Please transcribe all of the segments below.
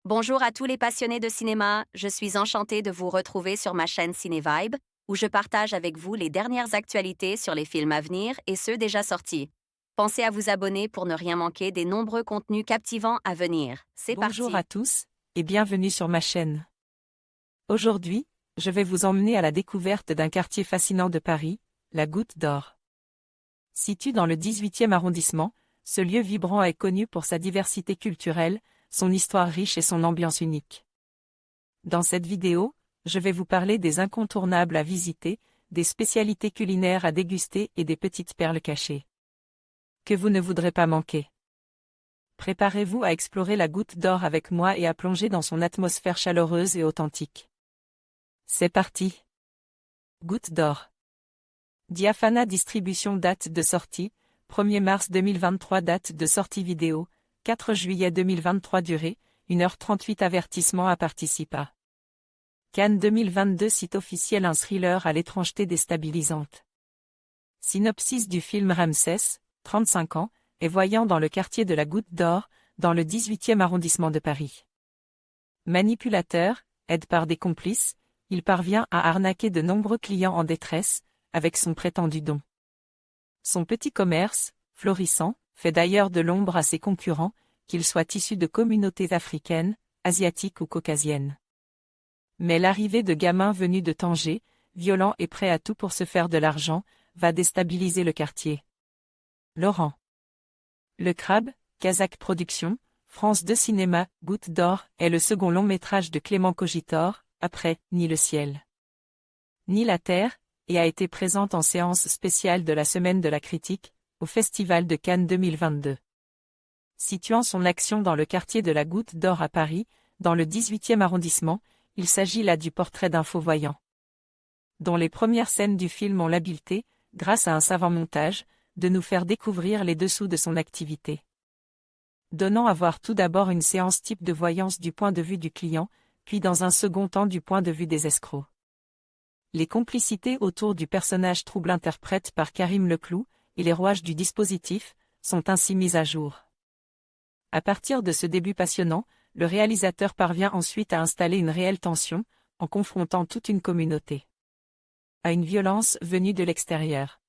Bonjour à tous les passionnés de cinéma, je suis enchantée de vous retrouver sur ma chaîne CinéVibe, où je partage avec vous les dernières actualités sur les films à venir et ceux déjà sortis. Pensez à vous abonner pour ne rien manquer des nombreux contenus captivants à venir. C'est Bonjour parti! à tous, et bienvenue sur ma chaîne. Aujourd'hui, je vais vous emmener à la découverte d'un quartier fascinant de Paris, la Goutte d'Or. Situé dans le 18e arrondissement, ce lieu vibrant est connu pour sa diversité culturelle, son histoire riche et son ambiance unique. Dans cette vidéo, je vais vous parler des incontournables à visiter, des spécialités culinaires à déguster et des petites perles cachées que vous ne voudrez pas manquer. Préparez-vous à explorer la Goutte d'Or avec moi et à plonger dans son atmosphère chaleureuse et authentique. C'est parti! Goutte d'Or. Diafana Distribution. Date de sortie, 1er mars 2023. Date de sortie vidéo, 4 juillet 2023. Durée, 1h38. Avertissement à participa. Cannes 2022. Site officiel. Un thriller à l'étrangeté déstabilisante. Synopsis du film. Ramsès, 35 ans, est voyant dans le quartier de la Goutte d'Or, dans le 18e arrondissement de Paris. Manipulateur, aidé par des complices, il parvient à arnaquer de nombreux clients en détresse, avec son prétendu don. Son petit commerce, florissant, fait d'ailleurs de l'ombre à ses concurrents, qu'ils soient issus de communautés africaines, asiatiques ou caucasiennes. Mais l'arrivée de gamins venus de Tanger, violents et prêts à tout pour se faire de l'argent, va déstabiliser le quartier. Laurent. Le Crabe, Kazakh Productions, France 2 Cinéma, Goutte d'Or, est le second long-métrage de Clément Cogitor, après Ni le ciel, ni la terre, et a été présente en séance spéciale de la Semaine de la Critique, au Festival de Cannes 2022. Situant son action dans le quartier de la Goutte d'Or à Paris, dans le 18e arrondissement, il s'agit là du portrait d'un faux voyant, dont les premières scènes du film ont l'habileté, grâce à un savant montage, de nous faire découvrir les dessous de son activité. Donnant à voir tout d'abord une séance type de voyance du point de vue du client, puis dans un second temps du point de vue des escrocs. Les complicités autour du personnage trouble interprète par Karim Leclou, et les rouages du dispositif, sont ainsi mis à jour. À partir de ce début passionnant, le réalisateur parvient ensuite à installer une réelle tension, en confrontant toute une communauté à une violence venue de l'extérieur.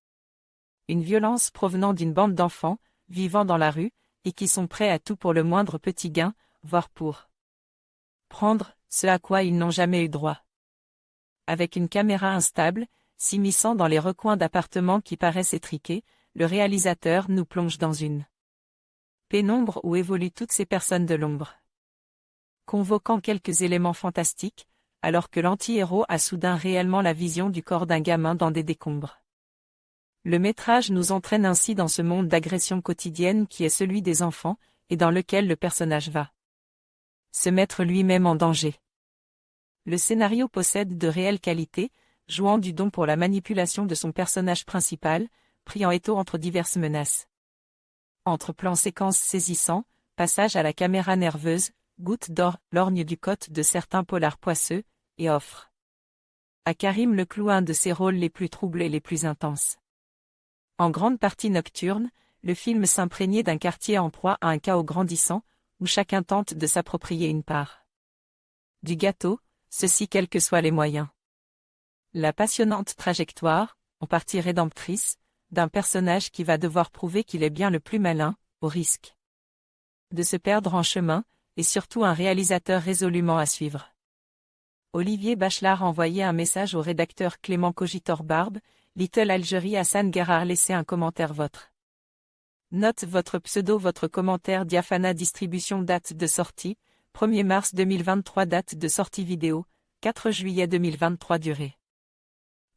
Une violence provenant d'une bande d'enfants, vivant dans la rue, et qui sont prêts à tout pour le moindre petit gain, voire pour prendre ce à quoi ils n'ont jamais eu droit. Avec une caméra instable, s'immisçant dans les recoins d'appartements qui paraissent étriqués, le réalisateur nous plonge dans une pénombre où évoluent toutes ces personnes de l'ombre. Convoquant quelques éléments fantastiques, alors que l'anti-héros a soudain réellement la vision du corps d'un gamin dans des décombres. Le métrage nous entraîne ainsi dans ce monde d'agression quotidienne qui est celui des enfants, et dans lequel le personnage va se mettre lui-même en danger. Le scénario possède de réelles qualités, jouant du don pour la manipulation de son personnage principal, pris en étau entre diverses menaces. Entre plans séquences saisissants, passage à la caméra nerveuse, Goutte d'Or, lorgne du côte de certains polars poisseux, et offre à Karim Leclou un de ses rôles les plus troubles et les plus intenses. En grande partie nocturne, le film s'imprégnait d'un quartier en proie à un chaos grandissant, où chacun tente de s'approprier une part du gâteau, ceci quels que soient les moyens. La passionnante trajectoire, en partie rédemptrice, d'un personnage qui va devoir prouver qu'il est bien le plus malin, au risque de se perdre en chemin, et surtout un réalisateur résolument à suivre. Olivier Bachelard envoyait un message au rédacteur Clément Cogitor Barbe, Little Algérie Hassan Guerard laissez un commentaire votre note votre pseudo votre commentaire Diafana Distribution. Date de sortie, 1er mars 2023. Date de sortie vidéo, 4 juillet 2023. Durée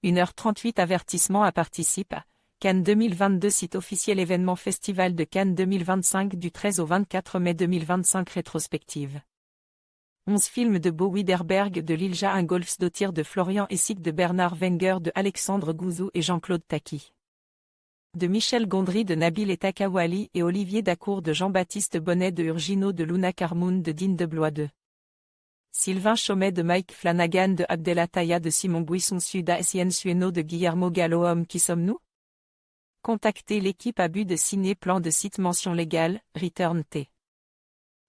1h38. Avertissement à participe à Cannes 2022. Site officiel. Événement Festival de Cannes 2025 du 13 au 24 mai 2025. Rétrospective 11 films de Bo Widerberg de Lilja Ingolfsdottir de Florian Essig de Bernard Wenger de Alexandre Gouzou et Jean-Claude Taki. De Michel Gondry de Nabil Etakawali et Olivier Dacour de Jean-Baptiste Bonnet de Urgino de Luna Carmoun de Dine de Blois de Sylvain Chaumet de Mike Flanagan de Abdelataya de Simon Buisson Suda Sien Sueno de Guillermo Gallo. Homme qui sommes-nous? Contactez l'équipe Abus de Ciné Plan de site mention légale, Return T.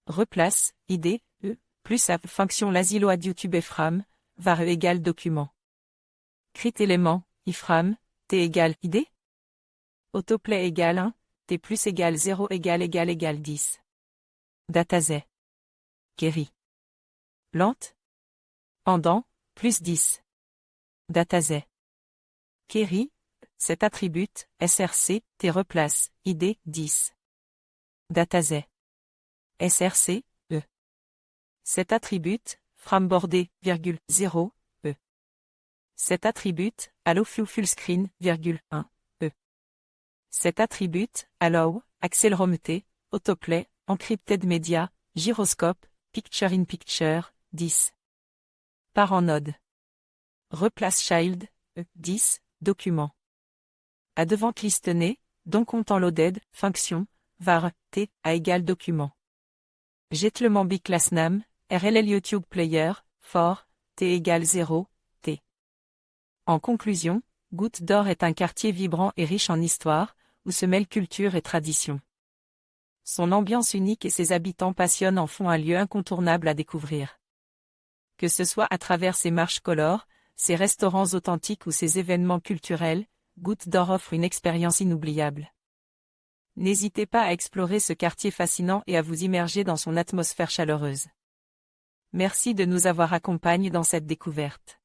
Replace, idée, plus app fonction l'asilo ad YouTube Ephraim, var e égale document. Crit élément, ifram, t égale id. Autoplay égale 1, t plus égale 0 égale 10. Dataset. Query. Lente. Pendant, plus 10. Dataset. Query. Cet attribut, src, t replace, id, 10. Dataset. src, e. Cet attribut, frambordé, 0, e. Cet attribut, allow full screen, 1, e. Cet attribut, allow, accelerometer, autoplay, encrypted media, gyroscope, picture in picture, 10. Parent node. Replace child, 10, document. À devant listener, donc content loaded, fonction, var, t, à égal document. Jetlement biclass nam, rll YouTube player, for, t égale 0, t. En conclusion, Goutte d'Or est un quartier vibrant et riche en histoire, où se mêlent culture et tradition. Son ambiance unique et ses habitants passionnants en font un lieu incontournable à découvrir. Que ce soit à travers ses marches colores, ses restaurants authentiques ou ses événements culturels, Goutte d'Or offre une expérience inoubliable. N'hésitez pas à explorer ce quartier fascinant et à vous immerger dans son atmosphère chaleureuse. Merci de nous avoir accompagnés dans cette découverte.